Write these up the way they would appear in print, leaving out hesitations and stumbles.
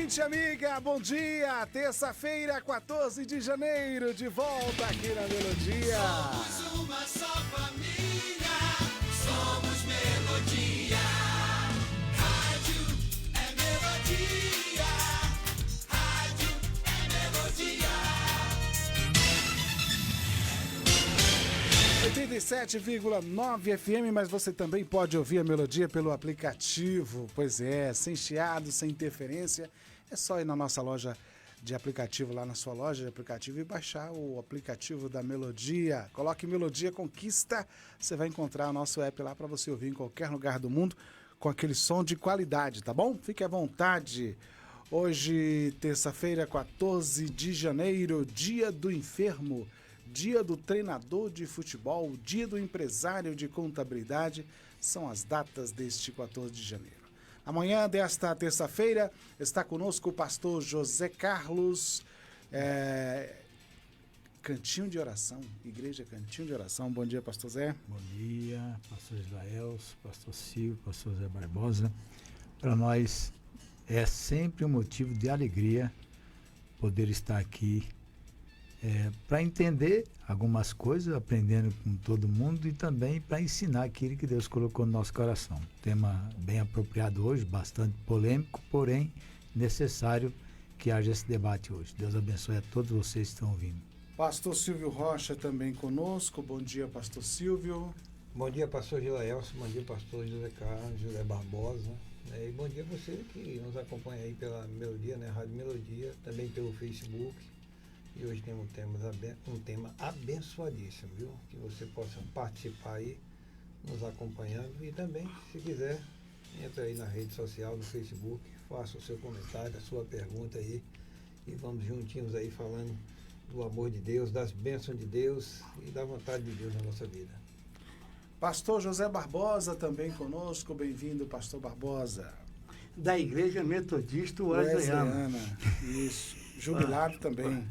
ouvinte, amiga, bom dia! Terça-feira, 14 de janeiro, de volta aqui na Melodia. Somos uma só família, somos Melodia. Rádio é Melodia, rádio é Melodia. 87,9 FM, mas você também pode ouvir a Melodia pelo aplicativo. Pois é, sem chiado, sem interferência. É só ir na nossa loja de aplicativo, lá na sua loja de aplicativo, e baixar o aplicativo da Melodia. Coloque Melodia Conquista, você vai encontrar o nosso app lá para você ouvir em qualquer lugar do mundo com aquele som de qualidade, tá bom? Fique à vontade. Hoje, terça-feira, 14 de janeiro, dia do enfermo, dia do treinador de futebol, dia do empresário de contabilidade, são as datas deste 14 de janeiro. Amanhã desta terça-feira está conosco o pastor José Carlos, Cantinho de Oração, Igreja Cantinho de Oração. Bom dia, pastor Zé. Bom dia, pastor Israel, pastor Silvio, pastor Zé Barbosa. Para nós é sempre um motivo de alegria poder estar aqui para entender algumas coisas, aprendendo com todo mundo e também para ensinar aquilo que Deus colocou no nosso coração. Tema bem apropriado hoje, bastante polêmico, porém necessário que haja esse debate hoje. Deus abençoe a todos vocês que estão ouvindo. Pastor Silvio Rocha também conosco. Bom dia, pastor Silvio. Bom dia, pastor Gilaelson. Bom dia, pastor José Carlos, José Barbosa. E bom dia a você que nos acompanha aí pela Melodia, né? Rádio Melodia, também pelo Facebook. E hoje temos um tema abençoadíssimo, viu? Que você possa participar aí, nos acompanhando. E também, se quiser, entra aí na rede social, no Facebook, faça o seu comentário, a sua pergunta aí. E vamos juntinhos aí falando do amor de Deus, das bênçãos de Deus e da vontade de Deus na nossa vida. Pastor José Barbosa também conosco. Bem-vindo, pastor Barbosa. Da Igreja Metodista Wesleyana. Isso. Jubilado também.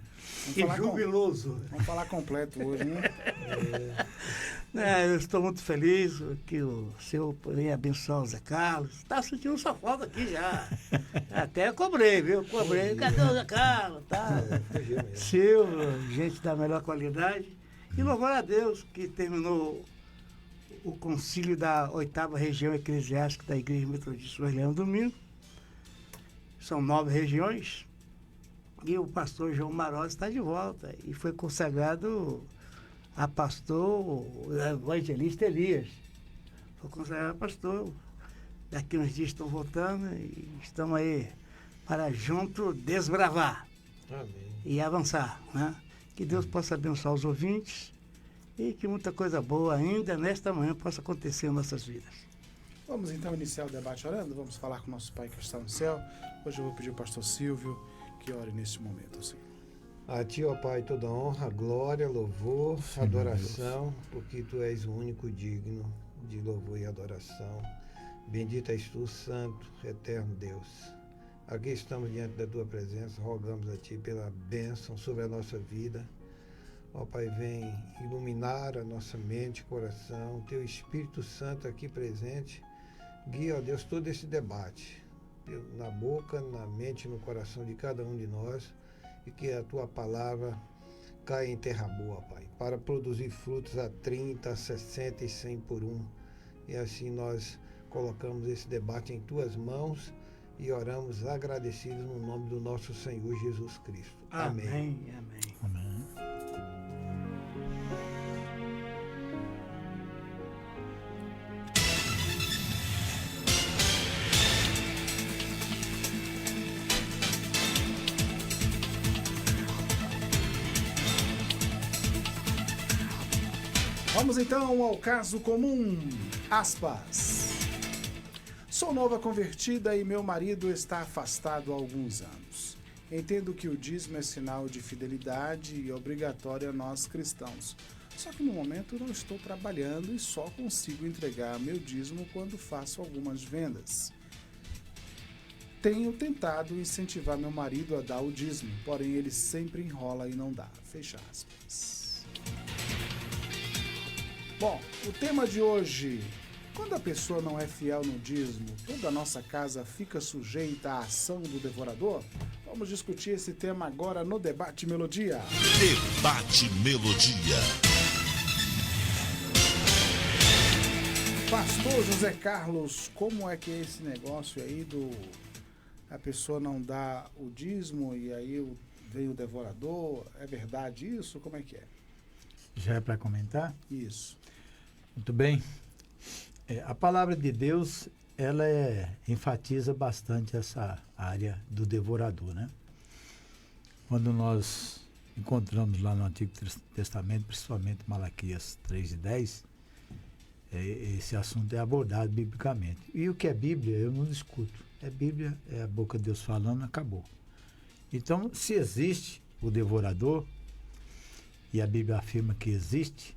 E jubiloso. Vamos falar completo hoje, né? Eu estou muito feliz que o Senhor venha abençoar o Zé Carlos. Está sentindo sua falta aqui já. Até cobrei, viu? Cobrei. Cadê o Zé Carlos? Tá. Silvio, gente da melhor qualidade. E louvar a Deus que terminou o concílio da 8ª região eclesiástica da Igreja Metodista Wesleyana domingo. São 9 regiões. E o pastor João Marosa está de volta e foi consagrado a pastor evangelista Elias. Foi consagrado a pastor. Daqui uns dias estão voltando e estamos aí para junto desbravar. Amém. E avançar, né? Que Deus possa abençoar os ouvintes e que muita coisa boa ainda nesta manhã possa acontecer em nossas vidas. Vamos então iniciar o debate orando. Vamos falar com o nosso Pai que está no céu. Hoje eu vou pedir ao pastor Silvio que ore nesse momento, Senhor. A Ti, ó Pai, toda honra, glória, louvor, Sim, adoração, porque Tu és o único digno de louvor e adoração. Bendito és Tu, Santo, Eterno Deus. Aqui estamos diante da Tua presença, rogamos a Ti pela bênção sobre a nossa vida. Ó Pai, vem iluminar a nossa mente, coração, Teu Espírito Santo aqui presente. Guia, ó Deus, todo esse debate, na boca, na mente, no coração de cada um de nós, e que a Tua palavra caia em terra boa, Pai, para produzir frutos a 30, a 60 e 100 por um. E assim nós colocamos esse debate em Tuas mãos e oramos agradecidos no nome do nosso Senhor Jesus Cristo. Amém. Amém. Amém. Amém. Vamos então ao caso comum. Aspas. Sou nova convertida e meu marido está afastado há alguns anos. Entendo que o dízimo é sinal de fidelidade e obrigatório a nós cristãos. Só que no momento não estou trabalhando e só consigo entregar meu dízimo quando faço algumas vendas. Tenho tentado incentivar meu marido a dar o dízimo, porém ele sempre enrola e não dá. Fecha aspas. Bom, o tema de hoje Quando a pessoa não é fiel no dízimo, toda a nossa casa fica sujeita à ação do devorador? Vamos discutir esse tema agora no Debate Melodia. Debate Melodia. Pastor José Carlos, como é que é esse negócio aí a pessoa não dá o dízimo e aí vem o devorador? É verdade isso? Como é que é? Já é para comentar? Isso. Muito bem. A palavra de Deus, ela enfatiza bastante essa área do devorador, né? Quando nós encontramos lá no Antigo Testamento, principalmente Malaquias 3:10, esse assunto é abordado biblicamente. E o que é Bíblia, eu não discuto. É Bíblia, é a boca de Deus falando, acabou. Então, se existe o devorador, e a Bíblia afirma que existe,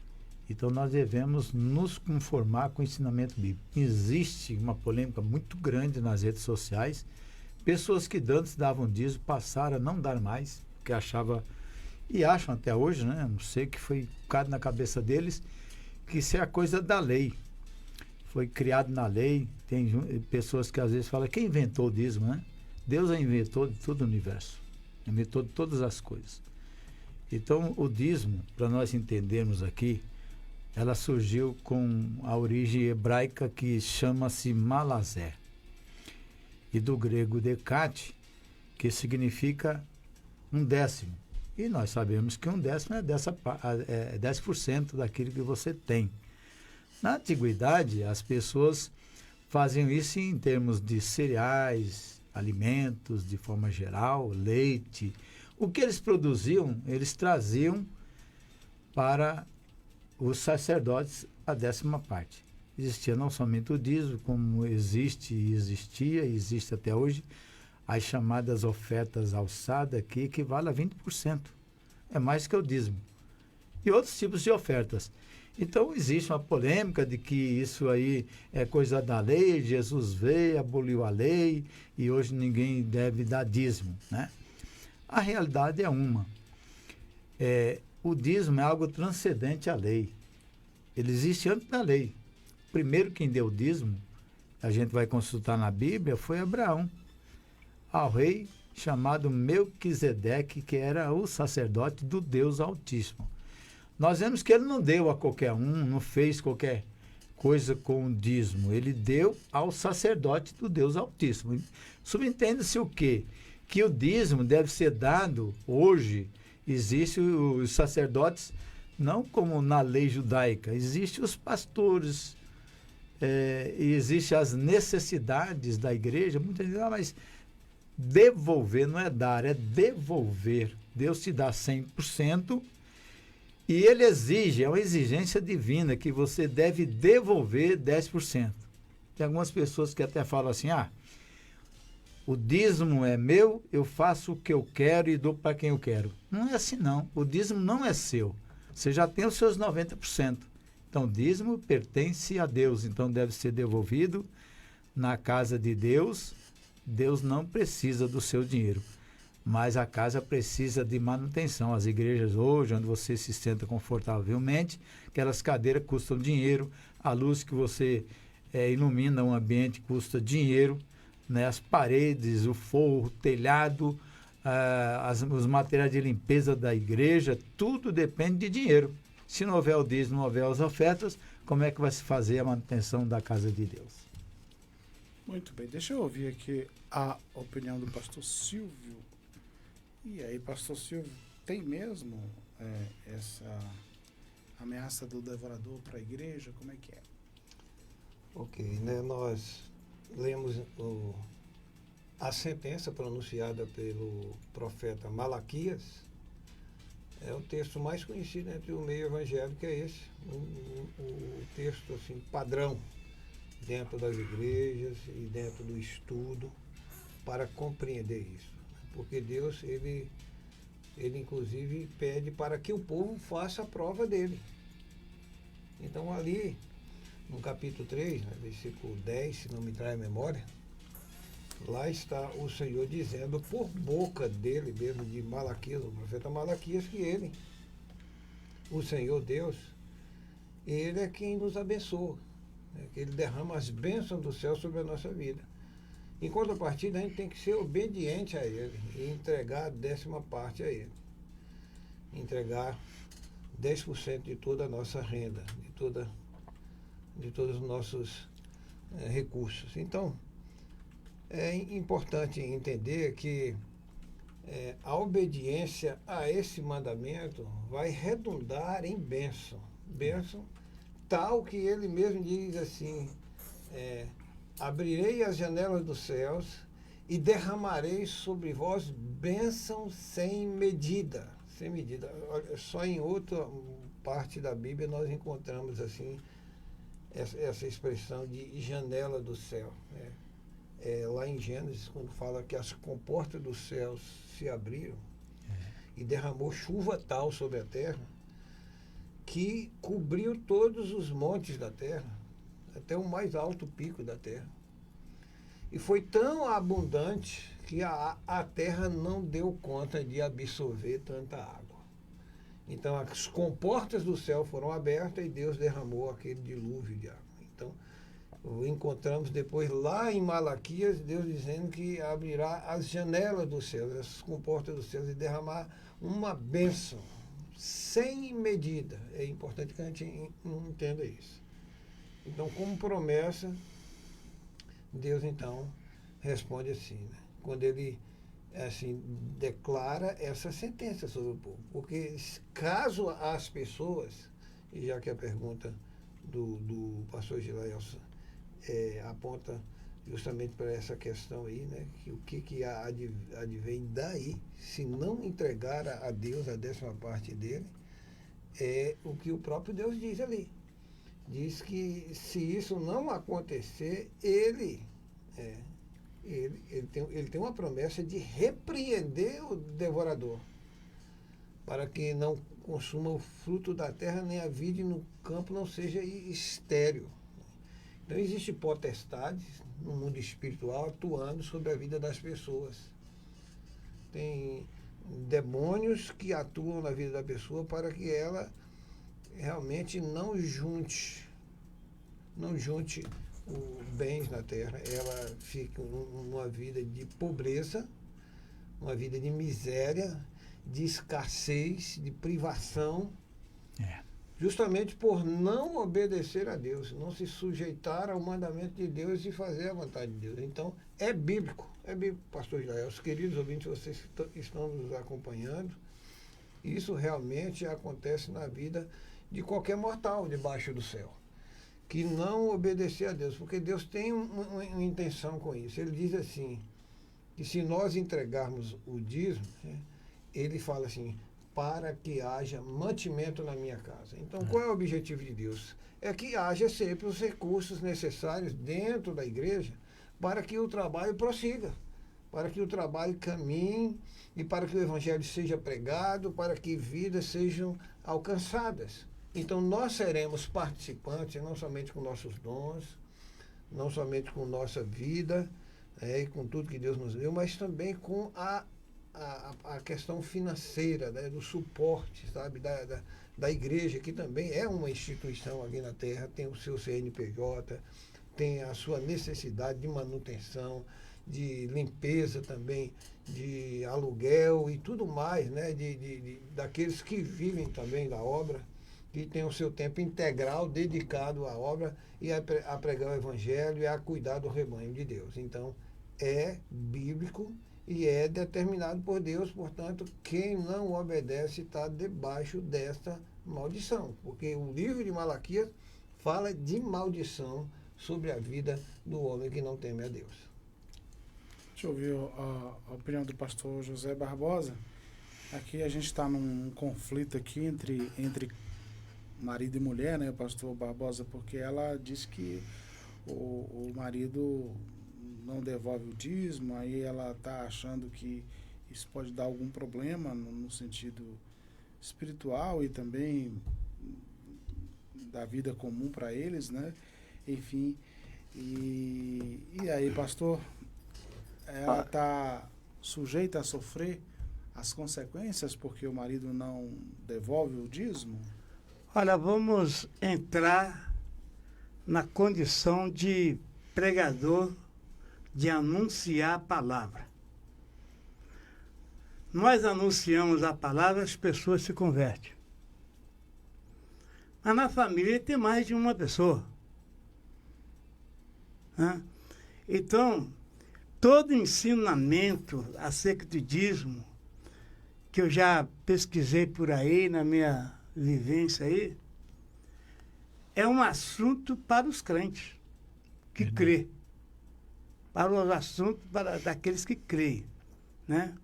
então nós devemos nos conformar com o ensinamento bíblico. Existe uma polêmica muito grande nas redes sociais. Pessoas que antes davam dízimo passaram a não dar mais, porque achavam, e acham até hoje, né? Não sei, que foi colocado na cabeça deles, que isso é a coisa da lei. Foi criado na lei. Tem pessoas que às vezes falam, quem inventou o dízimo, né? Deus inventou de todo o universo. Inventou de todas as coisas. Então, o dízimo, para nós entendermos aqui, ela surgiu com a origem hebraica que chama-se malazé. E do grego decate, que significa 1/10. E nós sabemos que 1/10 é 10% daquilo que você tem. Na antiguidade, as pessoas faziam isso em termos de cereais, alimentos, de forma geral, leite. O que eles produziam, eles traziam para os sacerdotes a 10ª parte. Existia não somente o dízimo, como existe e existia, e existe até hoje, as chamadas ofertas alçadas, que equivale a 20%. É mais que o dízimo. E outros tipos de ofertas. Então, existe uma polêmica de que isso aí é coisa da lei, Jesus veio, aboliu a lei, e hoje ninguém deve dar dízimo, né? A realidade é uma. O dízimo é algo transcendente à lei. Ele existe antes da lei. Primeiro quem deu o dízimo, a gente vai consultar na Bíblia, foi Abraão, ao rei chamado Melquisedeque, que era o sacerdote do Deus Altíssimo. Nós vemos que ele não deu a qualquer um, não fez qualquer coisa com o dízimo. Ele deu ao sacerdote do Deus Altíssimo. Subentende-se o quê? Que o dízimo deve ser dado hoje. Existem os sacerdotes, não como na lei judaica, existem os pastores, e existem as necessidades da igreja. Muita gente diz, mas devolver não é dar, é devolver. Deus te dá 100%, e ele exige, é uma exigência divina, que você deve devolver 10%. Tem algumas pessoas que até falam assim, o dízimo é meu, eu faço o que eu quero e dou para quem eu quero. Não é assim não, o dízimo não é seu. Você já tem os seus 90%. Então, o dízimo pertence a Deus, então deve ser devolvido na casa de Deus. Deus não precisa do seu dinheiro, mas a casa precisa de manutenção. As igrejas hoje, onde você se senta confortavelmente, aquelas cadeiras custam dinheiro, a luz que você ilumina o ambiente custa dinheiro, né? As paredes, o forro, o telhado, os materiais de limpeza da igreja, tudo depende de dinheiro. Se não houver o dízimo, não houver as ofertas, como é que vai se fazer a manutenção da casa de Deus? Muito bem, deixa eu ouvir aqui a opinião do pastor Silvio. E aí, pastor Silvio, tem mesmo essa ameaça do devorador para a igreja? Como é que é? Ok, né? Nós lemos a sentença pronunciada pelo profeta Malaquias. É o texto mais conhecido entre o meio evangélico, é esse. O texto assim, padrão dentro das igrejas e dentro do estudo para compreender isso. Porque Deus, ele inclusive pede para que o povo faça a prova dele. Então ali, no capítulo 3, né, versículo 10, se não me trai a memória, lá está o Senhor dizendo por boca dele mesmo, de Malaquias, o profeta Malaquias, que ele, o Senhor Deus, ele é quem nos abençoa. né? Que ele derrama as bênçãos do céu sobre a nossa vida. Em contrapartida, a gente tem que ser obediente a ele e entregar a 10ª parte a ele. Entregar 10% de toda a nossa renda, de todos os nossos recursos. Então, é importante entender que a obediência a esse mandamento vai redundar em bênção. Bênção tal que ele mesmo diz assim, abrirei as janelas dos céus e derramarei sobre vós bênção sem medida. Sem medida. Só em outra parte da Bíblia nós encontramos assim essa expressão de janela do céu, né? Lá em Gênesis, quando fala que as comportas dos céus se abriram e derramou chuva tal sobre a terra que cobriu todos os montes da terra, até o mais alto pico da terra. E foi tão abundante que a terra não deu conta de absorver tanta água. Então as comportas do céu foram abertas e Deus derramou aquele dilúvio de água. Então encontramos depois lá em Malaquias, Deus dizendo que abrirá as janelas dos céus, as comportas dos céus, e derramar uma bênção sem medida. É importante que a gente entenda isso. Então, como promessa, Deus então responde assim, né? Quando ele assim declara essa sentença sobre o povo. Porque caso as pessoas, e já que a pergunta do pastor Gilaelson aponta justamente para essa questão aí, né? Que o que advém daí, se não entregar a Deus a 10ª parte dele, é o que o próprio Deus diz ali. Diz que se isso não acontecer, ele tem uma promessa de repreender o devorador, para que não consuma o fruto da terra, nem a vide no campo não seja estéril. Então, existem potestades no mundo espiritual atuando sobre a vida das pessoas. Tem demônios que atuam na vida da pessoa para que ela realmente não junte bens na terra. Ela fica numa vida de pobreza, uma vida de miséria, de escassez, de privação. Justamente por não obedecer a Deus, não se sujeitar ao mandamento de Deus e fazer a vontade de Deus. Então, é bíblico, pastor Israel. Os queridos ouvintes, vocês estão nos acompanhando. Isso realmente acontece na vida de qualquer mortal debaixo do céu, que não obedecer a Deus, porque Deus tem uma intenção com isso. Ele diz assim, que se nós entregarmos o dízimo, né, ele fala assim, para que haja mantimento na minha casa. Então, qual é o objetivo de Deus? É que haja sempre os recursos necessários dentro da igreja para que o trabalho prossiga, para que o trabalho caminhe e para que o evangelho seja pregado, para que vidas sejam alcançadas. Então, nós seremos participantes, não somente com nossos dons, não somente com nossa vida, e com tudo que Deus nos deu, mas também com a questão financeira, né, do suporte, sabe, da igreja, que também é uma instituição aqui na terra, tem o seu CNPJ, tem a sua necessidade de manutenção, de limpeza também, de aluguel e tudo mais, né, daqueles que vivem também da obra, que tem o seu tempo integral dedicado à obra e a pregar o evangelho e a cuidar do rebanho de Deus. Então, é bíblico e é determinado por Deus, portanto, quem não obedece está debaixo desta maldição, porque o livro de Malaquias fala de maldição sobre a vida do homem que não teme a Deus. Deixa eu ouvir a opinião do pastor José Barbosa. Aqui a gente está num conflito aqui entre marido e mulher, né, pastor Barbosa, porque ela diz que o marido não devolve o dízimo, aí ela está achando que isso pode dar algum problema no sentido espiritual e também da vida comum para eles, né? Enfim, e aí, pastor, ela está sujeita a sofrer as consequências porque o marido não devolve o dízimo? Olha, vamos entrar na condição de pregador, de anunciar a palavra. Nós anunciamos a palavra, as pessoas se convertem. Mas na família tem mais de uma pessoa. Né? Então, todo ensinamento acerca do dízimo, que eu já pesquisei por aí, na minha vivência aí, é um assunto para os crentes que crê. Para os assuntos daqueles que creem. Né?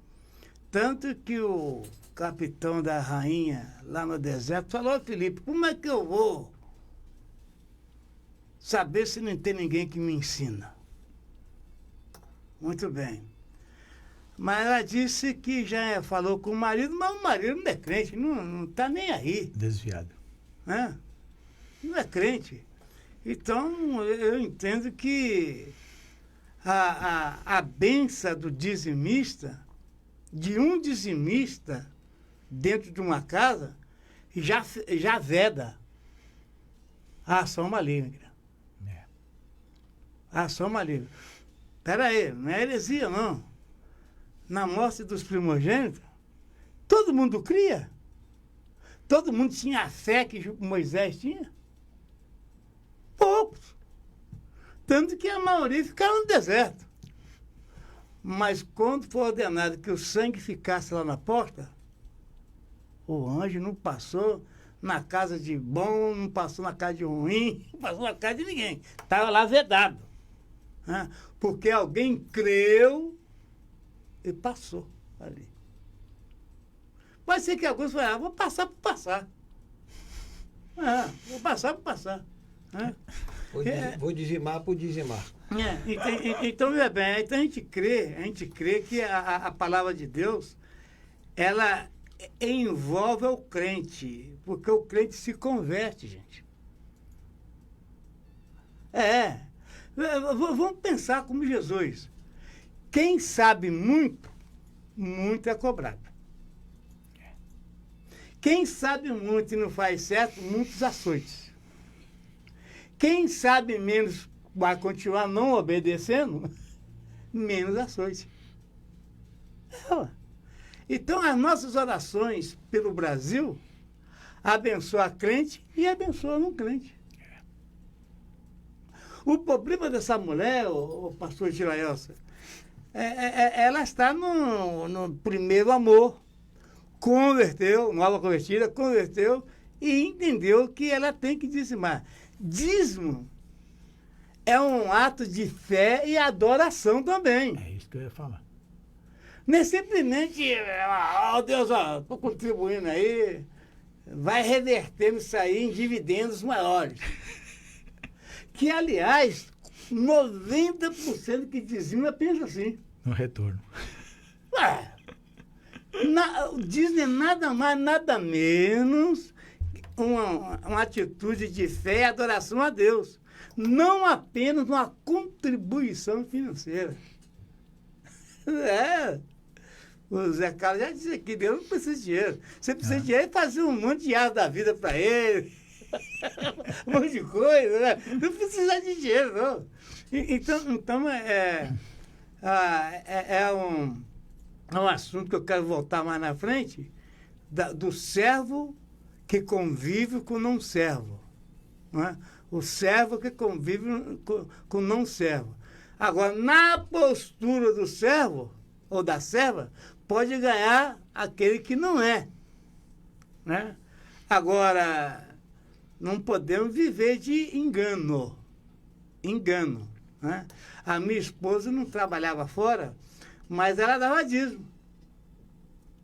Tanto que o capitão da rainha lá no deserto falou: Filipe, como é que eu vou saber se não tem ninguém que me ensina? Muito bem. Mas ela disse que já falou com o marido, mas o marido não é crente, não está nem aí. Desviado. Né? Não é crente. Então, eu entendo que a benção do dizimista, de um dizimista dentro de uma casa, já veda a ação maligna. É. A ação maligna. Espera aí, não é heresia, não. Na morte dos primogênitos, todo mundo cria. Todo mundo tinha a fé que Moisés tinha. Poucos. Tanto que a maioria ficaram no deserto. Mas quando foi ordenado que o sangue ficasse lá na porta, o anjo não passou na casa de bom, não passou na casa de ruim, não passou na casa de ninguém. Estava lá vedado. Né? Porque alguém creu e passou ali. Pode ser que alguns falem: vou passar por passar. Vou passar por passar. Vou dizimar por dizimar. Então, veja bem, então a gente crê que a palavra de Deus, ela envolve o crente, porque o crente se converte, gente. Vamos pensar como Jesus. Quem sabe muito, muito é cobrado. Quem sabe muito e não faz certo, muitos açoites. Quem sabe menos vai continuar não obedecendo, menos açoites. Então, as nossas orações pelo Brasil abençoam a crente e abençoam não crente. O problema dessa mulher, o pastor Giraelson, ela está no primeiro amor. Converteu, nova convertida, converteu e entendeu que ela tem que dizimar. Dízimo é um ato de fé e adoração também. É isso que eu ia falar. Não é simplesmente: Deus, estou contribuindo aí, vai revertendo isso aí em dividendos maiores. Que, aliás, 90% que dizima pensa assim. No retorno. O Disney é nada mais, nada menos uma atitude de fé e adoração a Deus. Não apenas uma contribuição financeira. O Zé Carlos já disse que Deus não precisa de dinheiro. Você precisa de dinheiro e fazer um monte de árvore da vida para ele. Um monte de coisa, né? Não precisa de dinheiro, não. Então é um assunto que eu quero voltar mais na frente, do servo que convive com o não servo. Não é? O servo que convive com o não servo. Agora, na postura do servo ou da serva, pode ganhar aquele que não é. Né? Agora, não podemos viver de engano. Engano. Né? A minha esposa não trabalhava fora, mas ela dava dízimo.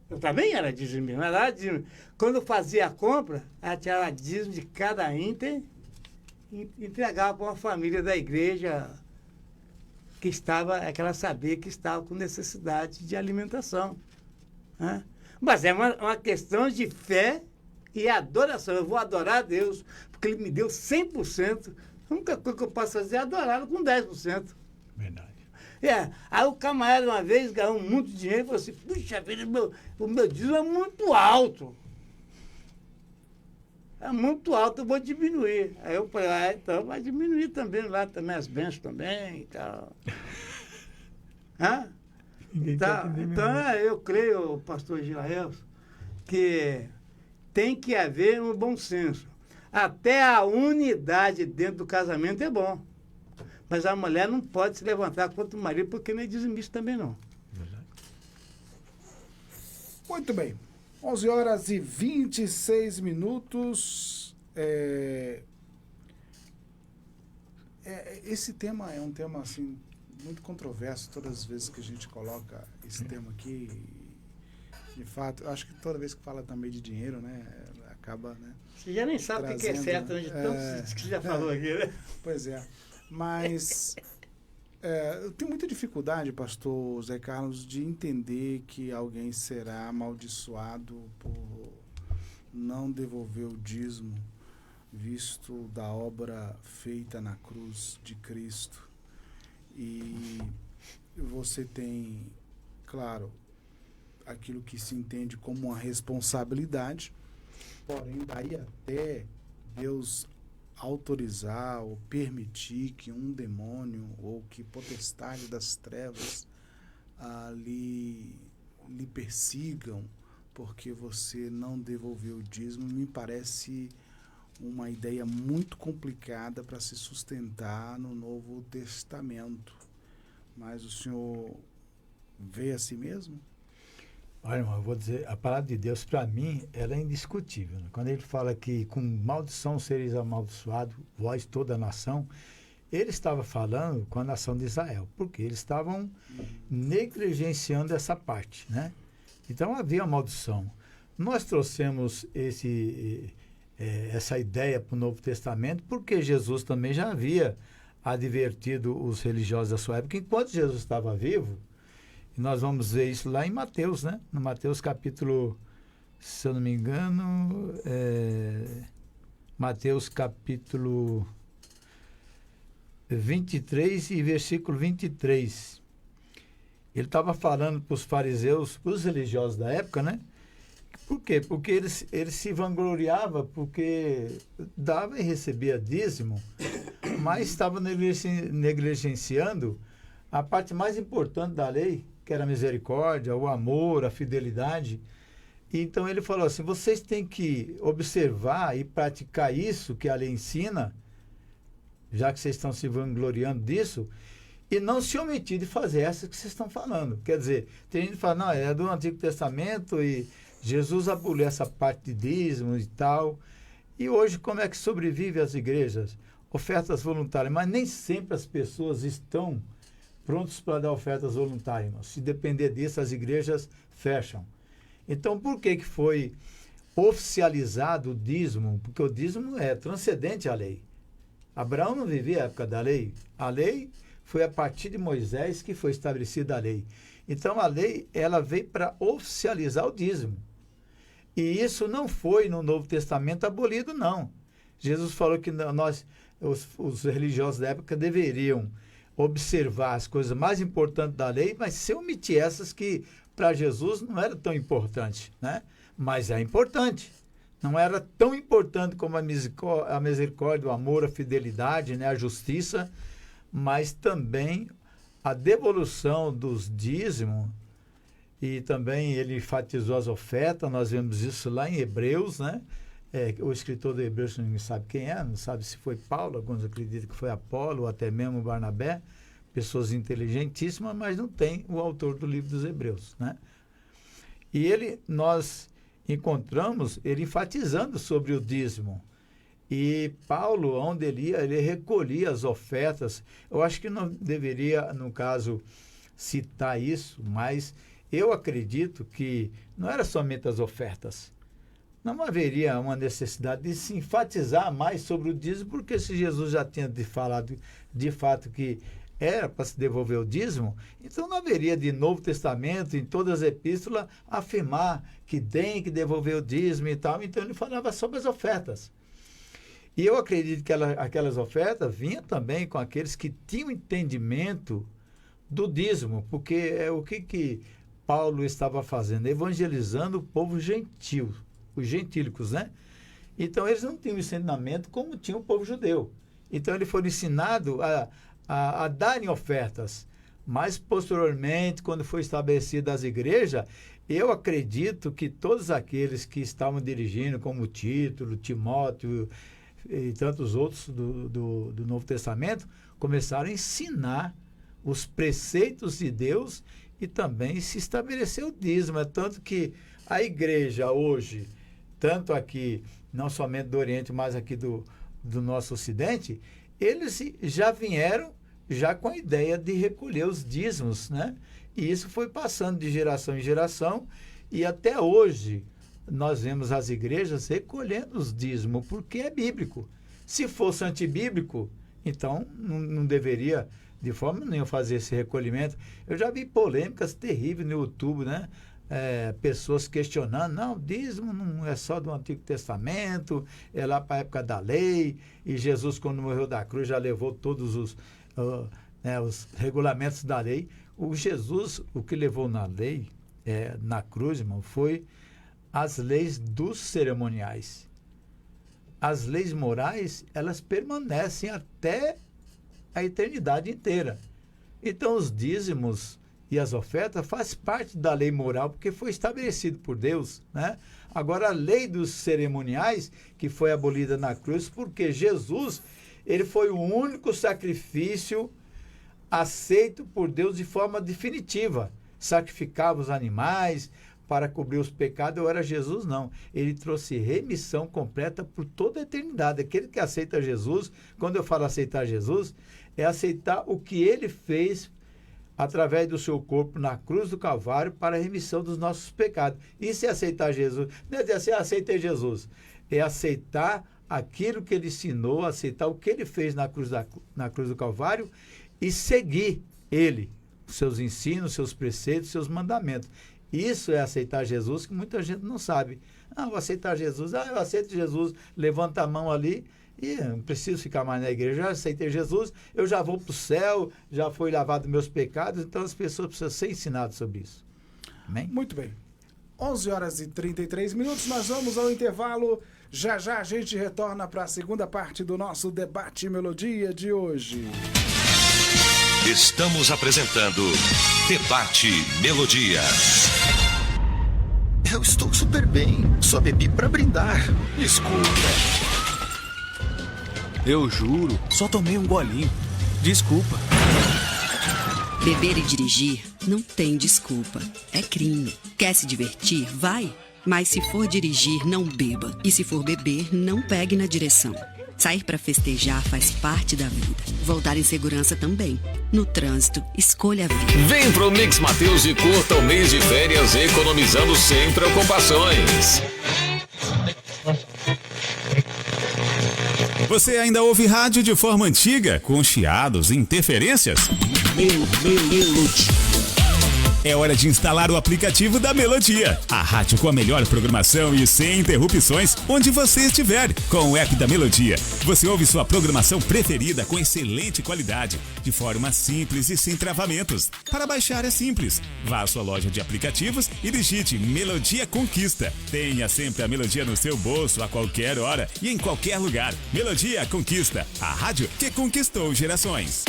Eu também era dízimo, ela dava dízimo. Quando eu fazia a compra, ela tirava dízimo de cada item e entregava para uma família da igreja que ela sabia que estava com necessidade de alimentação. Né? Mas é uma questão de fé e adoração. Eu vou adorar a Deus, porque Ele me deu 100%. A única coisa que eu posso fazer é adorá-lo com 10%. Verdade. Aí o camarada uma vez ganhou muito dinheiro e falou assim: puxa vida, o meu dízimo é muito alto. é muito alto, eu vou diminuir. Aí eu falei, então vai diminuir também lá também, as bênçãos também e tal. Hã? Ninguém Tá, quer que diminua. então eu creio, pastor Gilael, que tem que haver um bom senso. Até a unidade dentro do casamento é bom. Mas a mulher não pode se levantar contra o marido porque não é dizimista também não. Muito bem. 11 horas e 26 minutos. Esse tema é um tema assim muito controverso todas as vezes que a gente coloca esse tema aqui. De fato, eu acho que toda vez que fala também de dinheiro, né, acaba, né? Você já nem sabe o que é Trazendo, certo, né? De tanto que você já falou aqui, né? Pois é. Mas eu tenho muita dificuldade, pastor Zé Carlos, de entender que alguém será amaldiçoado por não devolver o dízimo, visto da obra feita na cruz de Cristo. E você tem, claro, aquilo que se entende como uma responsabilidade, porém daí até Deus autorizar ou permitir que um demônio ou que potestade das trevas lhe persigam porque você não devolveu o dízimo, me parece uma ideia muito complicada para se sustentar no Novo Testamento. Mas o senhor vê assim mesmo? Olha, irmão, eu vou dizer, a palavra de Deus, para mim, ela é indiscutível. Né? Quando ele fala que com maldição sereis amaldiçoado, vós toda a nação, ele estava falando com a nação de Israel, porque eles estavam negligenciando essa parte, né? Então havia maldição. Nós trouxemos essa ideia para o Novo Testamento, porque Jesus também já havia advertido os religiosos da sua época, enquanto Jesus estava vivo. E nós vamos ver isso lá em Mateus, né? No Mateus capítulo, se eu não me engano, Mateus capítulo 23 e versículo 23. Ele estava falando para os fariseus, para os religiosos da época, né? Por quê? Porque eles se vangloriavam porque dava e recebia dízimo, mas estava negligenciando a parte mais importante da lei, que era a misericórdia, o amor, a fidelidade. E então ele falou assim, vocês têm que observar e praticar isso que a lei ensina, já que vocês estão se vangloriando disso, e não se omitir de fazer essa que vocês estão falando. Quer dizer, tem gente que fala, não, é do Antigo Testamento e Jesus aboliu essa parte de dízimo e tal. E hoje como é que sobrevive as igrejas? Ofertas voluntárias, mas nem sempre as pessoas estão prontos para dar ofertas voluntárias. Se depender disso, as igrejas fecham. Então, por que foi oficializado o dízimo? Porque o dízimo é transcendente à lei. Abraão não vivia a época da lei. A lei foi a partir de Moisés que foi estabelecida a lei. Então, a lei ela veio para oficializar o dízimo. E isso não foi no Novo Testamento abolido, não. Jesus falou que nós, os religiosos da época, deveriam observar as coisas mais importantes da lei, mas se omitir essas que para Jesus não era tão importante, né? Mas é importante. Não era tão importante como a misericórdia, o amor, a fidelidade, né? A justiça, mas também a devolução dos dízimos. E também ele enfatizou as ofertas, nós vemos isso lá em Hebreus, né? O escritor de Hebreus não sabe quem é, não sabe se foi Paulo, alguns acreditam que foi Apolo, ou até mesmo Barnabé, pessoas inteligentíssimas, mas não tem o autor do livro dos Hebreus, né? E nós encontramos ele enfatizando sobre o dízimo. E Paulo, onde ele ia, ele recolhia as ofertas. Eu acho que não deveria, no caso, citar isso, mas eu acredito que não era somente as ofertas. Não haveria uma necessidade de se enfatizar mais sobre o dízimo, porque se Jesus já tinha falado de fato que era para se devolver o dízimo, então não haveria de Novo Testamento, em todas as epístolas, afirmar que tem que devolver o dízimo e tal. Então ele falava sobre as ofertas. E eu acredito que aquelas ofertas vinham também com aqueles que tinham entendimento do dízimo, porque é o que Paulo estava fazendo, evangelizando o povo gentil, os gentílicos, né? Então, eles não tinham ensinamento como tinha o povo judeu. Então, eles foram ensinados a darem ofertas. Mas, posteriormente, quando foi estabelecida as igrejas, eu acredito que todos aqueles que estavam dirigindo, como Tito, Timóteo e tantos outros do Novo Testamento, começaram a ensinar os preceitos de Deus e também se estabeleceu o dízimo. É tanto que a igreja hoje, tanto aqui, não somente do Oriente, mas aqui do nosso Ocidente, eles já vieram já com a ideia de recolher os dízimos, né? E isso foi passando de geração em geração e até hoje nós vemos as igrejas recolhendo os dízimos, porque é bíblico. Se fosse antibíblico, então não deveria de forma nenhuma fazer esse recolhimento. Eu já vi polêmicas terríveis no YouTube, né? Pessoas questionando, não, dízimo não é só do Antigo Testamento, é lá para a época da lei, e Jesus, quando morreu da cruz, já levou todos os regulamentos da lei. O Jesus, o que levou na lei, na cruz, irmão, foi as leis dos cerimoniais. As leis morais, elas permanecem até a eternidade inteira. Então, os dízimos e as ofertas faz parte da lei moral, porque foi estabelecido por Deus, né? Agora, a lei dos cerimoniais, que foi abolida na cruz, porque Jesus, ele foi o único sacrifício aceito por Deus de forma definitiva. Sacrificava os animais para cobrir os pecados. Eu era Jesus, não. Ele trouxe remissão completa por toda a eternidade. Aquele que aceita Jesus, quando eu falo aceitar Jesus, é aceitar o que ele fez através do seu corpo na cruz do Calvário para a remissão dos nossos pecados. Isso é aceitar Jesus. Não é dizer assim, aceitei Jesus. É aceitar aquilo que ele ensinou, aceitar o que ele fez na cruz do Calvário e seguir ele, seus ensinos, seus preceitos, seus mandamentos. Isso é aceitar Jesus, que muita gente não sabe. Vou aceitar Jesus. Eu aceito Jesus, levanta a mão ali e não preciso ficar mais na igreja. Já aceitei Jesus, eu já vou para o céu, já foi lavado meus pecados. Então as pessoas precisam ser ensinadas sobre isso. Amém? Muito bem. 11h33, nós vamos ao intervalo. Já já a gente retorna para a segunda parte do nosso Debate Melodia de hoje. Estamos apresentando Debate Melodia. Eu estou super bem, só bebi pra brindar. Desculpa. Eu juro, só tomei um golinho. Desculpa. Beber e dirigir não tem desculpa. É crime. Quer se divertir? Vai. Mas se for dirigir, não beba. E se for beber, não pegue na direção. Sair para festejar faz parte da vida. Voltar em segurança também. No trânsito, escolha a vida. Vem pro Mix Mateus e curta o mês de férias economizando sem preocupações. Você ainda ouve rádio de forma antiga, com chiados e interferências? É hora de instalar o aplicativo da Melodia. A rádio com a melhor programação e sem interrupções, onde você estiver. Com o app da Melodia, você ouve sua programação preferida com excelente qualidade, de forma simples e sem travamentos. Para baixar é simples. Vá à sua loja de aplicativos e digite Melodia Conquista. Tenha sempre a Melodia no seu bolso a qualquer hora e em qualquer lugar. Melodia Conquista, a rádio que conquistou gerações.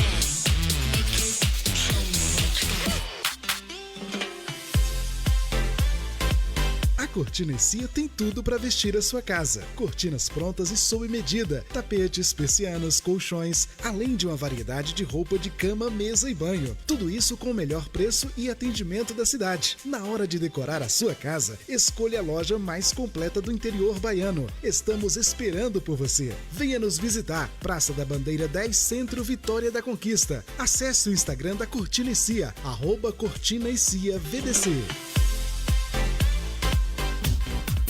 Cortina e Cia tem tudo para vestir a sua casa. Cortinas prontas e sob medida, tapetes, persianas, colchões, além de uma variedade de roupa de cama, mesa e banho. Tudo isso com o melhor preço e atendimento da cidade. Na hora de decorar a sua casa, escolha a loja mais completa do interior baiano. Estamos esperando por você. Venha nos visitar. Praça da Bandeira 10, Centro, Vitória da Conquista. Acesse o Instagram da Cortina e Cia, @Cortina e Cia VDC.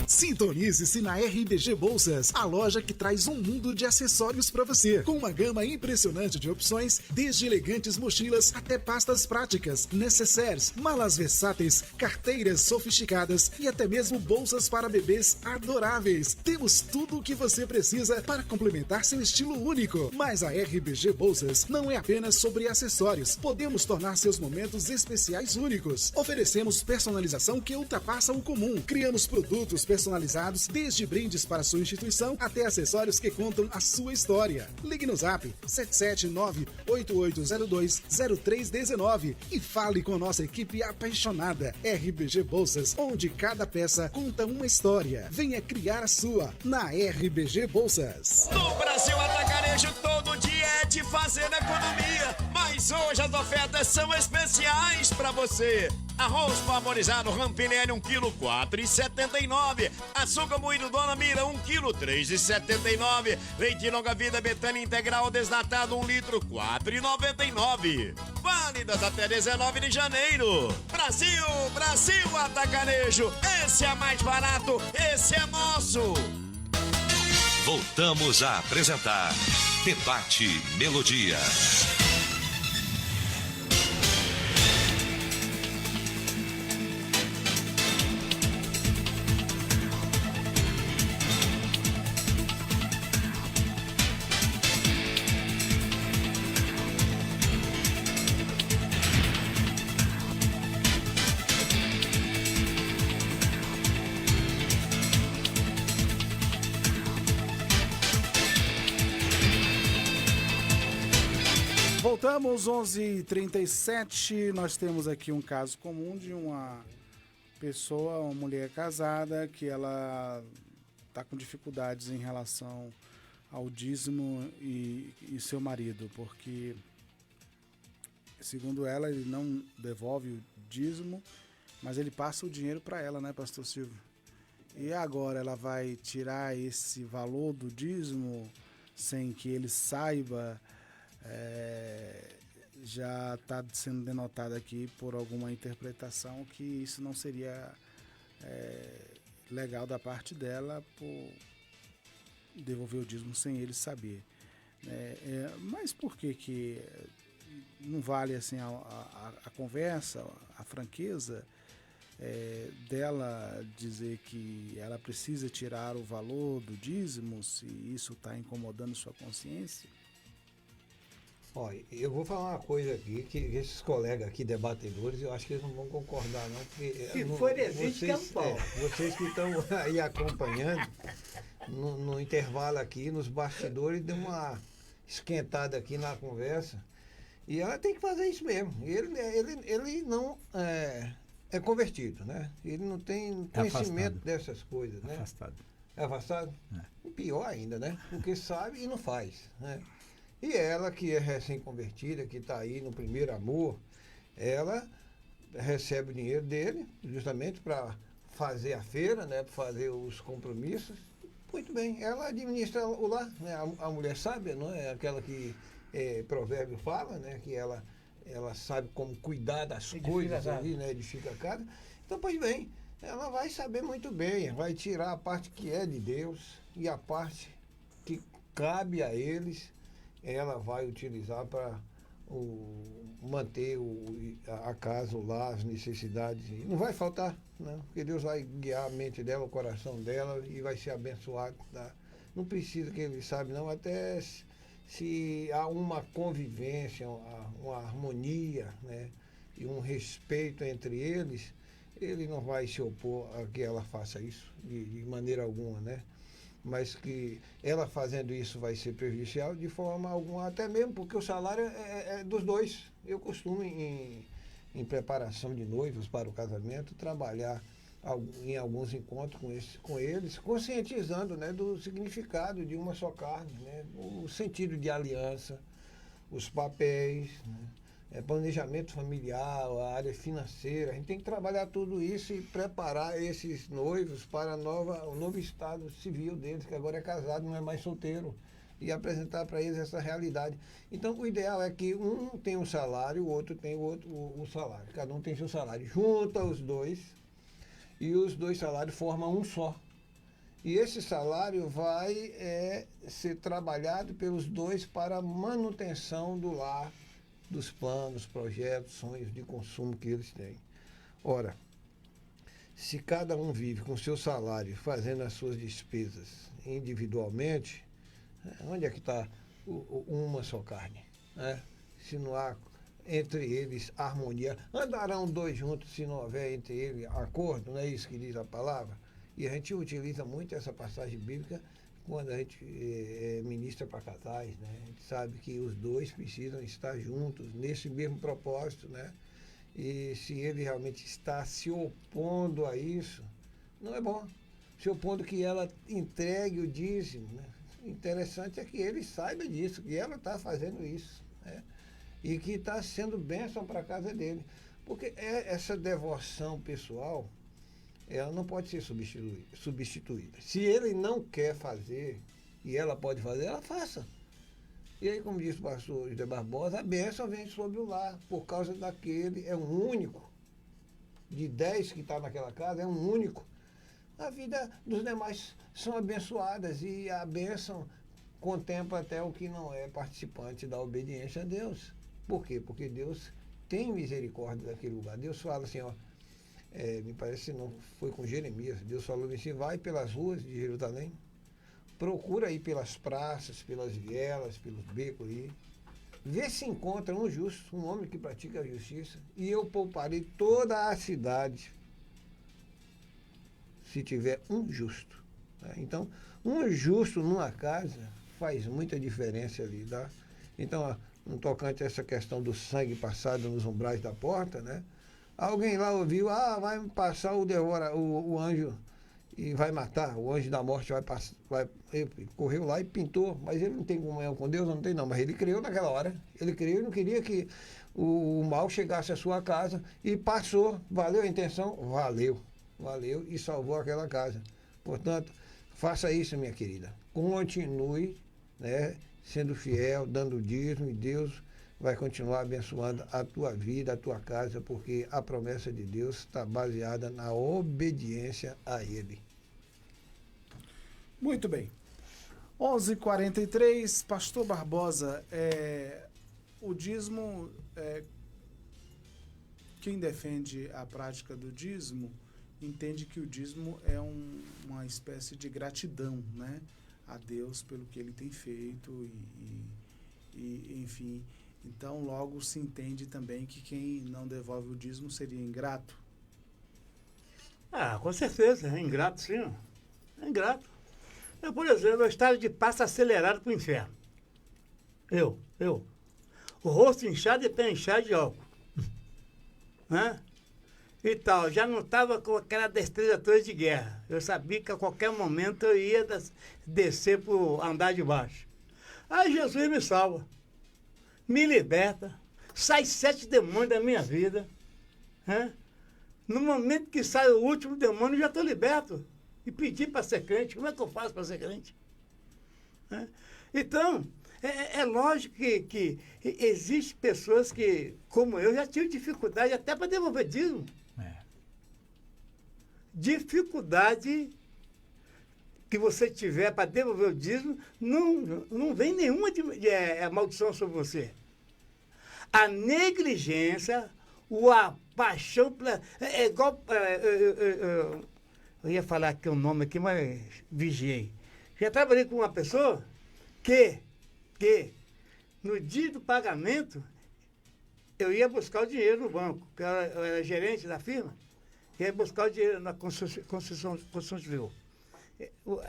Sintonize-se na RBG Bolsas, a loja que traz um mundo de acessórios para você, com uma gama impressionante de opções, desde elegantes mochilas até pastas práticas, necessaires, malas versáteis, carteiras sofisticadas e até mesmo bolsas para bebês adoráveis. Temos tudo o que você precisa para complementar seu estilo único. Mas a RBG Bolsas não é apenas sobre acessórios. Podemos tornar seus momentos especiais únicos. Oferecemos personalização que ultrapassa o comum. Criamos produtos personalizados personalizados, desde brindes para sua instituição até acessórios que contam a sua história. Ligue no Zap 779-8802-0319 e fale com nossa equipe apaixonada. RBG Bolsas, onde cada peça conta uma história. Venha criar a sua na RBG Bolsas. No Brasil Atacarejo, todo dia é de fazer economia, mas hoje as ofertas são especiais pra você. Arroz parboilizado Rampinelli 1 kg 4,79. Açúcar moído Dona Mira 1 kg 3,79. Leite longa vida Betânia integral desnatado 1 litro 4,99. Válidas até 19 de janeiro. Brasil, Brasil Atacarejo, esse é mais barato, esse é nosso. Voltamos a apresentar Debate Melodia. Voltamos, 11h37. Nós temos aqui um caso comum de uma pessoa, uma mulher casada, que ela está com dificuldades em relação ao dízimo e seu marido, porque, segundo ela, ele não devolve o dízimo, mas ele passa o dinheiro para ela, né, pastor Silvio? E agora ela vai tirar esse valor do dízimo sem que ele saiba. Já está sendo denotado aqui por alguma interpretação que isso não seria legal da parte dela por devolver o dízimo sem ele saber. Mas por que não vale assim a conversa, a franqueza dela dizer que ela precisa tirar o valor do dízimo se isso está incomodando sua consciência? Olha, eu vou falar uma coisa aqui, que esses colegas aqui, debatedores, eu acho que eles não vão concordar, não, porque... Se for existe, que é um pau. Vocês que estão aí acompanhando, no intervalo aqui, nos bastidores, deu uma esquentada aqui na conversa, e ela tem que fazer isso mesmo. Ele não é convertido, né? Ele não tem conhecimento dessas coisas, né? Afastado. É afastado? É. Pior ainda, né? Porque sabe e não faz, né? E ela, que é recém-convertida, que está aí no primeiro amor, ela recebe o dinheiro dele justamente para fazer a feira, né, para fazer os compromissos. Muito bem, ela administra o lar, né, a mulher sábia, não é aquela que provérbio fala, né, que ela sabe como cuidar das coisas ali, né, edifica a casa. Então, pois bem, ela vai saber muito bem, vai tirar a parte que é de Deus e a parte que cabe a eles, ela vai utilizar para manter a casa, o lar, as necessidades. E não vai faltar, não, porque Deus vai guiar a mente dela, o coração dela e vai ser abençoado. Tá? Não precisa que ele saiba, não, até se há uma convivência, uma harmonia, né, e um respeito entre eles, ele não vai se opor a que ela faça isso de maneira alguma, né? Mas que ela fazendo isso vai ser prejudicial de forma alguma, até mesmo porque o salário é dos dois. Eu costumo, em preparação de noivos para o casamento, trabalhar em alguns encontros com eles, conscientizando, né, do significado de uma só carne, né, o sentido de aliança, os papéis, né, planejamento familiar, a área financeira. A gente tem que trabalhar tudo isso e preparar esses noivos para o novo estado civil deles, que agora é casado, não é mais solteiro, e apresentar para eles essa realidade. Então, o ideal é que um tem um salário, o outro tem o salário. Cada um tem seu salário. Junta os dois e os dois salários formam um só. E esse salário vai ser trabalhado pelos dois para a manutenção do lar, dos planos, projetos, sonhos de consumo que eles têm. Ora, se cada um vive com seu salário, fazendo as suas despesas individualmente, onde é que está uma só carne? Né? Se não há entre eles harmonia, andarão dois juntos se não houver entre eles acordo, não é isso que diz a palavra? E a gente utiliza muito essa passagem bíblica quando a gente ministra para casais, né? A gente sabe que os dois precisam estar juntos nesse mesmo propósito, né? E se ele realmente está se opondo a isso, não é bom. Se opondo que ela entregue o dízimo, né? O interessante é que ele saiba disso, que ela está fazendo isso, né? E que está sendo bênção para a casa dele. Porque essa devoção pessoal, ela não pode ser substituída. Se ele não quer fazer, e ela pode fazer, ela faça. E aí, como disse o pastor José Barbosa, a bênção vem sobre o lar, por causa daquele, é um único. De 10 que está naquela casa, é um único. A vida dos demais são abençoadas e a bênção contempla até o que não é participante da obediência a Deus. Por quê? Porque Deus tem misericórdia daquele lugar. Deus fala assim, ó, me parece que não foi com Jeremias, Deus falou assim, vai pelas ruas de Jerusalém, procura ir pelas praças, pelas vielas, pelos becos aí, vê se encontra um justo, um homem que pratica a justiça, e eu pouparei toda a cidade, se tiver um justo. Tá? Então, um justo numa casa faz muita diferença ali, tá? Então, ó, no tocante a essa questão do sangue passado nos umbrais da porta, né? Alguém lá ouviu, vai passar o anjo e vai matar, o anjo da morte vai passar, ele correu lá e pintou, mas ele não tem comunhão com Deus, não tem não, mas ele creu naquela hora, ele creu e não queria que o mal chegasse à sua casa e passou, valeu a intenção? Valeu e salvou aquela casa. Portanto, faça isso, minha querida, continue, né, sendo fiel, dando dízimo, e Deus vai continuar abençoando a tua vida, a tua casa, porque a promessa de Deus está baseada na obediência a Ele. Muito bem. 11h43, Pastor Barbosa, o dízimo, quem defende a prática do dízimo, entende que o dízimo é uma espécie de gratidão, né, a Deus pelo que Ele tem feito e enfim... Então, logo se entende também que quem não devolve o dízimo seria ingrato? Com certeza, é ingrato sim. É ingrato. Eu, por exemplo, eu estava de passo acelerado para o inferno. Eu. O rosto inchado e pé inchado de álcool. Né? E tal, já não estava com aquela destreza toda de guerra. Eu sabia que a qualquer momento eu ia descer para o andar de baixo. Aí Jesus me salva. Me liberta, sai 7 demônios da minha vida. Né? No momento que sai o último demônio, eu já estou liberto. E pedi para ser crente. Como é que eu faço para ser crente? Né? Então, é lógico que existem pessoas que, como eu, já tinham dificuldade até para devolver dízimo. Dificuldade que você tiver para devolver o dízimo, não vem nenhuma maldição sobre você. A negligência, a paixão... É igual... eu ia falar aqui o nome aqui, mas vigiei. Já trabalhei com uma pessoa que no dia do pagamento, eu ia buscar o dinheiro no banco, que eu era gerente da firma, ia buscar o dinheiro na construção civil.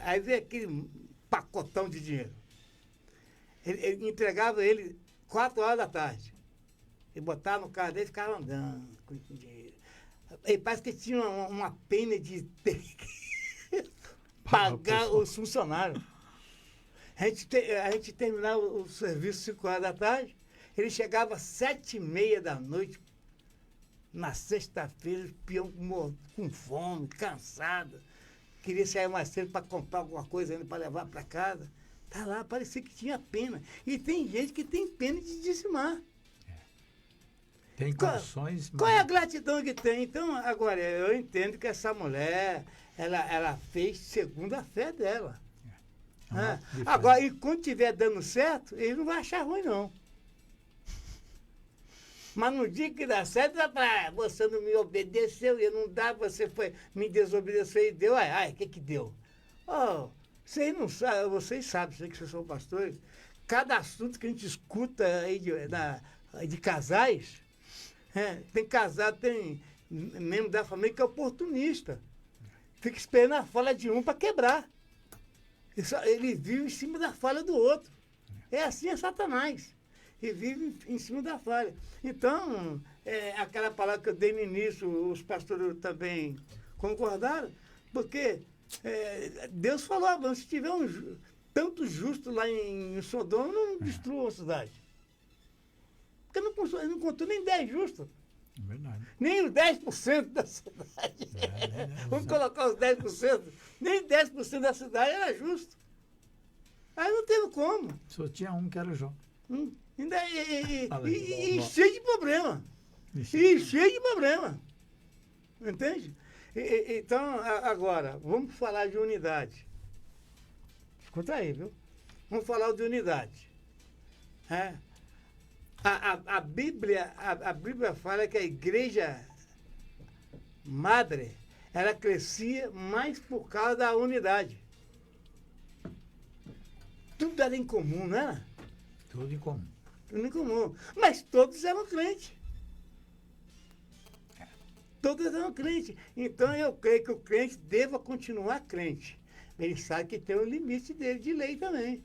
Aí veio aquele pacotão de dinheiro. Ele entregava ele 4 horas da tarde. E botava no carro dele e ficava andando com dinheiro. Ele parece que tinha uma pena de ter que pagar os funcionários. A gente terminava o serviço 5 horas da tarde, ele chegava às 7h30 da noite, na sexta-feira, o peão com fome, cansado. Queria sair mais cedo para comprar alguma coisa ainda para levar para casa. Tá lá, parecia que tinha pena. E tem gente que tem pena de dizimar. Tem condições... Qual é a gratidão que tem? Então, agora, eu entendo que essa mulher, ela fez segundo a fé dela. Agora, e quando estiver dando certo, ele não vai achar ruim, não. Mas no dia que dá certo, você não me obedeceu, e não dá, você me desobedeceu e deu. O que deu? Vocês não sabem, vocês sabem, sei que vocês são pastores, cada assunto que a gente escuta aí de casais, tem casado, tem membro da família que é oportunista. fica esperando a falha de um para quebrar. Ele vive em cima da falha do outro. É assim é Satanás. Ele vive em cima da falha. Então, aquela palavra que eu dei no início, os pastores também concordaram, porque Deus falou, se tiver tanto justo lá em Sodoma, não destrua a cidade. Porque não contou nem 10 justos. Verdade. Nem os 10% da cidade. Vamos colocar os 10%. Nem 10% da cidade era justo. Aí não teve como. Só tinha um que era Jó. E cheio de problema. E cheio de problema. Entende? Então, agora, vamos falar de unidade. Escuta aí, viu? Vamos falar de unidade. A Bíblia fala que a igreja madre, ela crescia mais por causa da unidade. Tudo era em comum, não era? Tudo em comum. Tudo em comum. Mas todos eram crentes. Todos eram crentes. Então eu creio que o crente deva continuar crente. Ele sabe que tem um limite dele de lei também.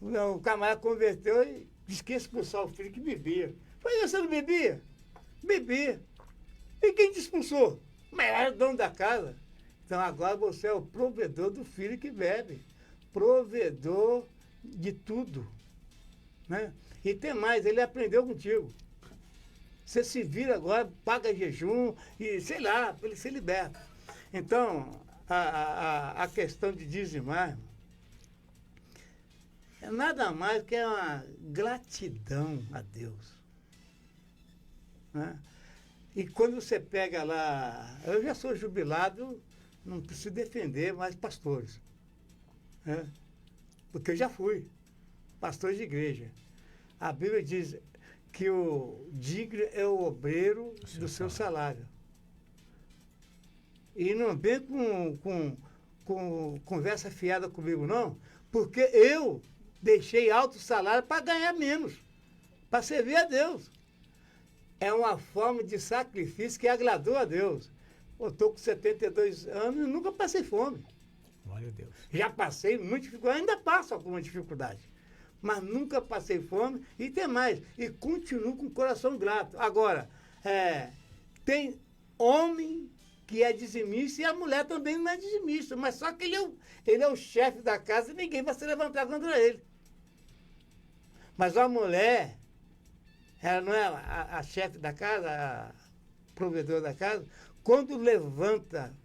O camarada converteu e disse que ia expulsar o filho que bebia. Falei, você não bebia? Bebia. E quem te expulsou? Mas era o dono da casa. Então agora você é o provedor do filho que bebe. Provedor de tudo. Né? E tem mais, ele aprendeu contigo. Você se vira agora, paga jejum e, sei lá, ele se liberta. Então, a questão de dizimar é nada mais que uma gratidão a Deus. Né? E quando você pega lá... Eu já sou jubilado, não preciso defender mais pastores. Né? Porque eu já fui pastor de igreja. A Bíblia diz que o digno é o obreiro do seu salário. E não vem com conversa fiada comigo, não, porque eu deixei alto salário para ganhar menos, para servir a Deus. É uma forma de sacrifício que agradou a Deus. Eu estou com 72 anos e nunca passei fome. Glória a Deus. Já passei muita dificuldade, ainda passo alguma dificuldade. Mas nunca passei fome e tem mais. E continuo com o coração grato. Agora, tem homem que é dizimista e a mulher também não é dizimista. Mas só que ele é o chefe da casa e ninguém vai se levantar contra ele. Mas a mulher, ela não é a chefe da casa, a provedora da casa, quando levanta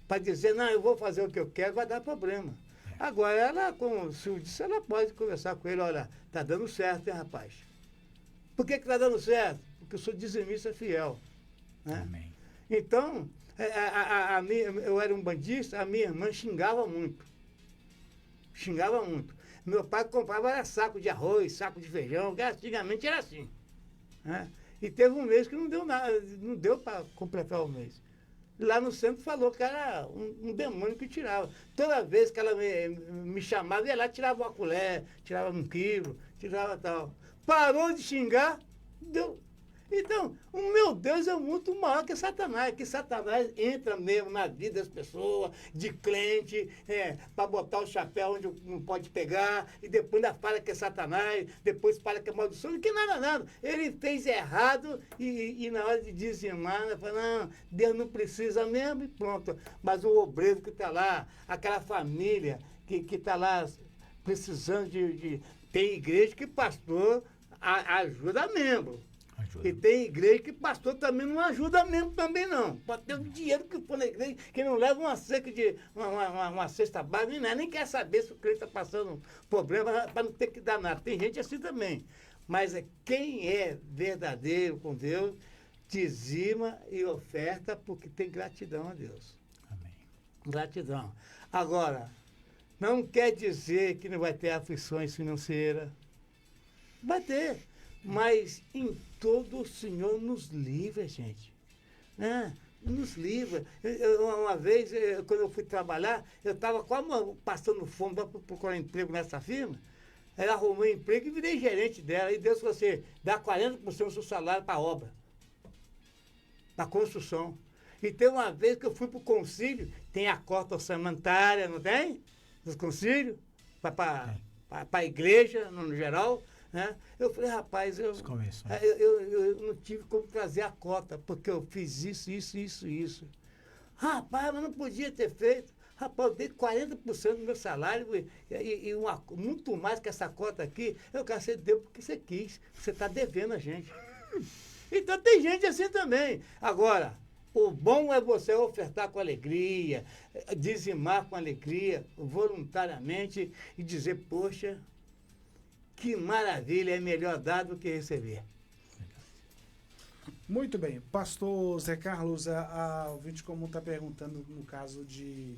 para dizer, não, eu vou fazer o que eu quero, vai dar problema. Agora, ela, como o Silvio disse, ela pode conversar com ele, olha, tá dando certo, hein, rapaz? Por que tá dando certo? Porque eu sou dizimista fiel. Né? Amém. Então, eu era um bandista, a minha irmã xingava muito. Xingava muito. Meu pai comprava saco de arroz, saco de feijão, que antigamente era assim. Né? E teve um mês que não deu nada, não deu para completar o mês. Lá no centro falou que era um demônio que tirava. Toda vez que ela me chamava, ia lá, tirava uma colher, tirava 1 quilo, tirava tal. Parou de xingar, deu. Então, o meu Deus é muito maior que Satanás entra mesmo na vida das pessoas, de crente, para botar o chapéu onde não pode pegar, e depois ainda fala que é Satanás, depois fala que é maldição, e que nada. Ele fez errado e na hora de dizimar, fala, não, Deus não precisa mesmo e pronto. Mas o obreiro que está lá, aquela família que está lá precisando de... Tem igreja que pastor ajuda membro. E tem igreja que pastor também não ajuda mesmo também, não. Pode ter o dinheiro que for na igreja, que não leva uma cesta básica, nem quer saber se o crente está passando problema para não ter que dar nada. Tem gente assim também. Mas quem é verdadeiro com Deus, dizima e oferta porque tem gratidão a Deus. Amém. Gratidão. Agora, não quer dizer que não vai ter aflições financeiras. Vai ter. Mas em todo o Senhor nos livra, gente. Né? Nos livra. Uma vez, quando eu fui trabalhar, eu estava quase passando fome para procurar emprego nessa firma. Ela arrumou um emprego e virei gerente dela. E Deus falou assim, dá 40% do seu salário para a obra. para construção. E tem uma vez que eu fui para o concílio, tem a cota orçamentária, não tem? Dos concílios, para a igreja, no geral. Né? Eu falei, rapaz, eu não tive como trazer a cota, porque eu fiz isso. Rapaz, mas não podia ter feito. Rapaz, eu dei 40% do meu salário e muito mais que essa cota aqui. Eu quero você deu porque você quis. Você está devendo a gente. Então tem gente assim também. Agora, o bom é você ofertar com alegria, dizimar com alegria, voluntariamente e dizer, poxa, que maravilha, é melhor dar do que receber. Muito bem. Pastor Zé Carlos, a ouvinte comum está perguntando no caso de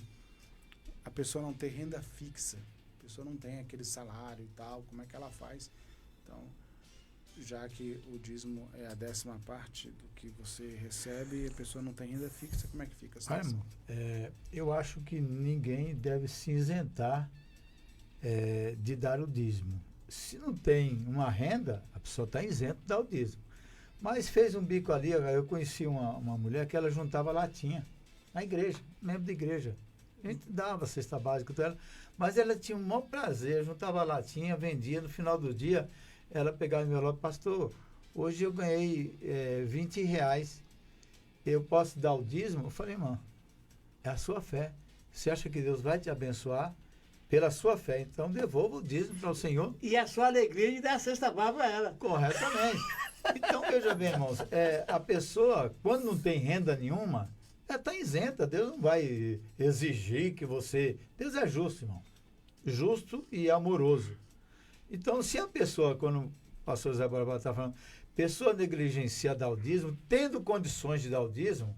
a pessoa não ter renda fixa. A pessoa não tem aquele salário e tal, como é que ela faz? Então, já que o dízimo é a 10ª parte do que você recebe e a pessoa não tem renda fixa, como é que fica? Eu acho que ninguém deve se isentar de dar o dízimo. Se não tem uma renda, a pessoa está isenta de dar o dízimo. Mas fez um bico ali, eu conheci uma mulher que ela juntava latinha na igreja, membro da igreja. A gente dava cesta básica para ela, mas ela tinha um maior prazer, juntava latinha, vendia, no final do dia, ela pegava meu envelope, pastor, hoje eu ganhei R$20, eu posso dar o dízimo? Eu falei, irmão, é a sua fé. Você acha que Deus vai te abençoar? Pela sua fé, então devolva o dízimo para o Senhor. E a sua alegria de dar a cesta básica para ela. Corretamente. Então, veja bem, irmãos, a pessoa, quando não tem renda nenhuma, está isenta. Deus não vai exigir que você... Deus é justo, irmão. Justo e amoroso. Então, se a pessoa, quando o pastor Zé Barbosa está falando, pessoa negligencia dar o dízimo, tendo condições de dar o dízimo,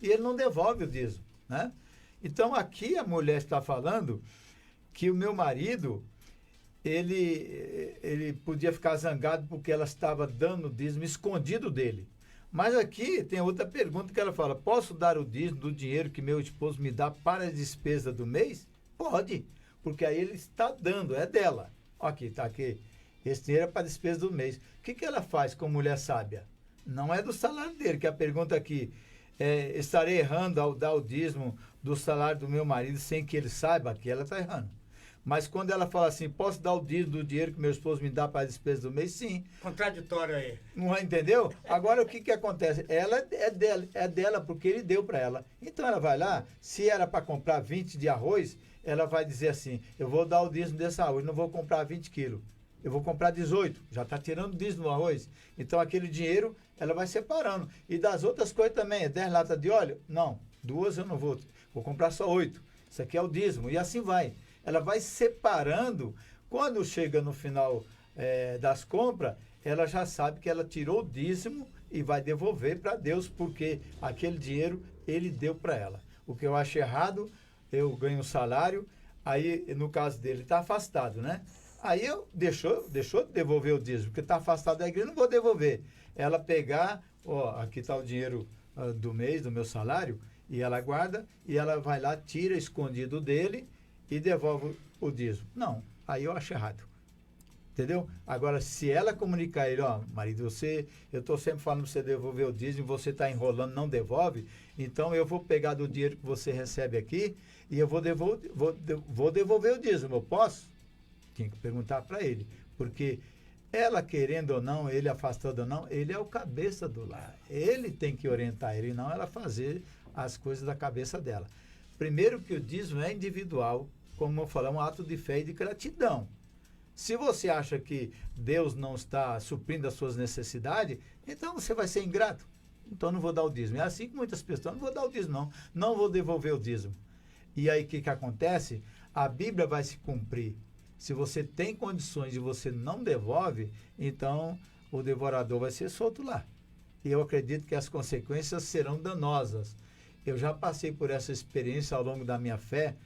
e ele não devolve o dízimo, né? Então, aqui a mulher está falando que o meu marido, ele podia ficar zangado porque ela estava dando o dízimo escondido dele. Mas aqui tem outra pergunta que ela fala, posso dar o dízimo do dinheiro que meu esposo me dá para a despesa do mês? Pode, porque aí ele está dando, é dela. Aqui, está aqui, esse dinheiro é para a despesa do mês. O que ela faz como mulher sábia? Não é do salário dele, que a pergunta aqui é, estarei errando ao dar o dízimo do salário do meu marido sem que ele saiba? Aqui ela está errando. Mas quando ela fala assim, posso dar o dízimo do dinheiro que meu esposo me dá para a despesa do mês? Sim. Contraditório aí. Não entendeu? Agora, o que acontece? Ela é dela porque ele deu para ela. Então, ela vai lá, se era para comprar 20 de arroz, ela vai dizer assim, eu vou dar o dízimo desse arroz, não vou comprar 20 quilos. Eu vou comprar 18, já está tirando o dízimo do arroz. Então, aquele dinheiro, ela vai separando. E das outras coisas também, 10 latas de óleo? Não, 2 eu não vou comprar só 8. Isso aqui é o dízimo. E assim vai. Ela vai separando, quando chega no final das compras, ela já sabe que ela tirou o dízimo e vai devolver para Deus, porque aquele dinheiro ele deu para ela. O que eu acho errado, eu ganho um salário, aí no caso dele está afastado, né? Aí eu deixou de devolver o dízimo, porque está afastado da igreja, não vou devolver. Ela pegar, aqui está o dinheiro do mês, do meu salário, e ela guarda, e ela vai lá, tira escondido dele, e devolve o dízimo. Não, aí eu acho errado. Entendeu? Agora, se ela comunicar a ele, marido, eu estou sempre falando para você devolver o dízimo, você está enrolando, não devolve, então eu vou pegar do dinheiro que você recebe aqui e eu vou devolver o dízimo. Eu posso? Tinha que perguntar para ele. Porque ela querendo ou não, ele afastando ou não, ele é o cabeça do lar. Ele tem que orientar ele, não ela fazer as coisas da cabeça dela. Primeiro que o dízimo é individual, como eu falei, um ato de fé e de gratidão. Se você acha que Deus não está suprindo as suas necessidades, então você vai ser ingrato. Então não vou dar o dízimo. É assim que muitas pessoas, não vou dar o dízimo não vou devolver o dízimo. E aí o que acontece? A Bíblia vai se cumprir. Se você tem condições e você não devolve, então o devorador vai ser solto lá. E eu acredito que as consequências serão danosas. Eu já passei por essa experiência ao longo da minha fé.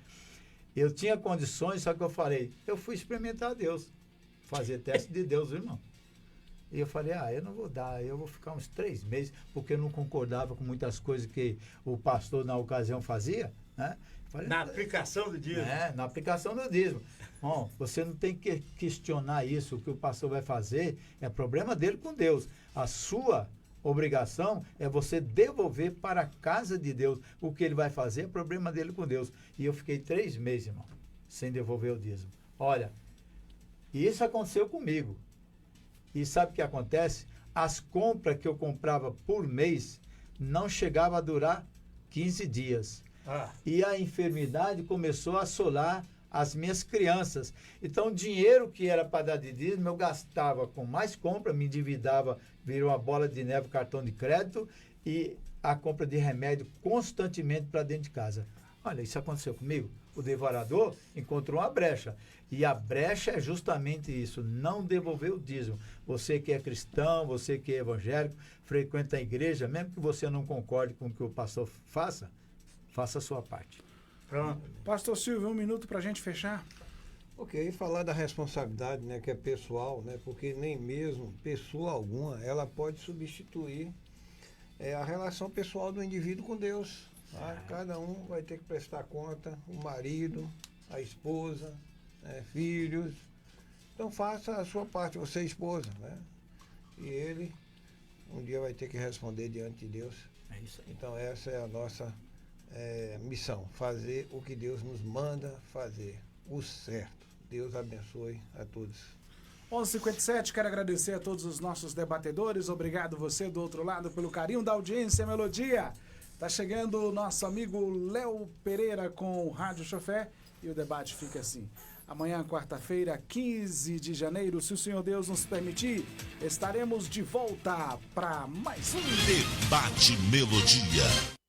Eu tinha condições, só que eu falei, eu fui experimentar Deus, fazer teste de Deus, irmão. E eu falei, eu não vou dar, eu vou ficar uns 3 meses, porque eu não concordava com muitas coisas que o pastor na ocasião fazia, né? Falei, na aplicação do dízimo. Na aplicação do dízimo. Bom, você não tem que questionar isso, o que o pastor vai fazer é problema dele com Deus. A sua obrigação é você devolver para a casa de Deus. O que ele vai fazer é problema dele com Deus. E eu fiquei 3 meses, irmão, sem devolver o dízimo. Olha, isso aconteceu comigo. E sabe o que acontece? As compras que eu comprava por mês não chegavam a durar 15 dias. E a enfermidade começou a assolar as minhas crianças. Então, o dinheiro que era para dar de dízimo, eu gastava com mais compra, me endividava, virou uma bola de neve, cartão de crédito e a compra de remédio constantemente para dentro de casa. Olha, isso aconteceu comigo. O devorador encontrou uma brecha. E a brecha é justamente isso, não devolver o dízimo. Você que é cristão, você que é evangélico, frequenta a igreja, mesmo que você não concorde com o que o pastor faça a sua parte. Pronto. Pastor Silvio, 1 minuto para a gente fechar. Ok, falar da responsabilidade, né, que é pessoal, né, porque nem mesmo pessoa alguma ela pode substituir a relação pessoal do indivíduo com Deus. Tá? Cada um vai ter que prestar conta, o marido, a esposa, filhos. Então faça a sua parte, você é esposa, né? E ele um dia vai ter que responder diante de Deus. É isso aí. Então essa é a nossa missão, fazer o que Deus nos manda fazer, o certo. Deus abençoe a todos. 11h57, quero agradecer a todos os nossos debatedores. Obrigado você do outro lado pelo carinho da audiência, Melodia. Tá chegando o nosso amigo Léo Pereira com o Rádio Chofé e o debate fica assim. Amanhã, quarta-feira, 15 de janeiro, se o Senhor Deus nos permitir, estaremos de volta para mais um Debate Melodia.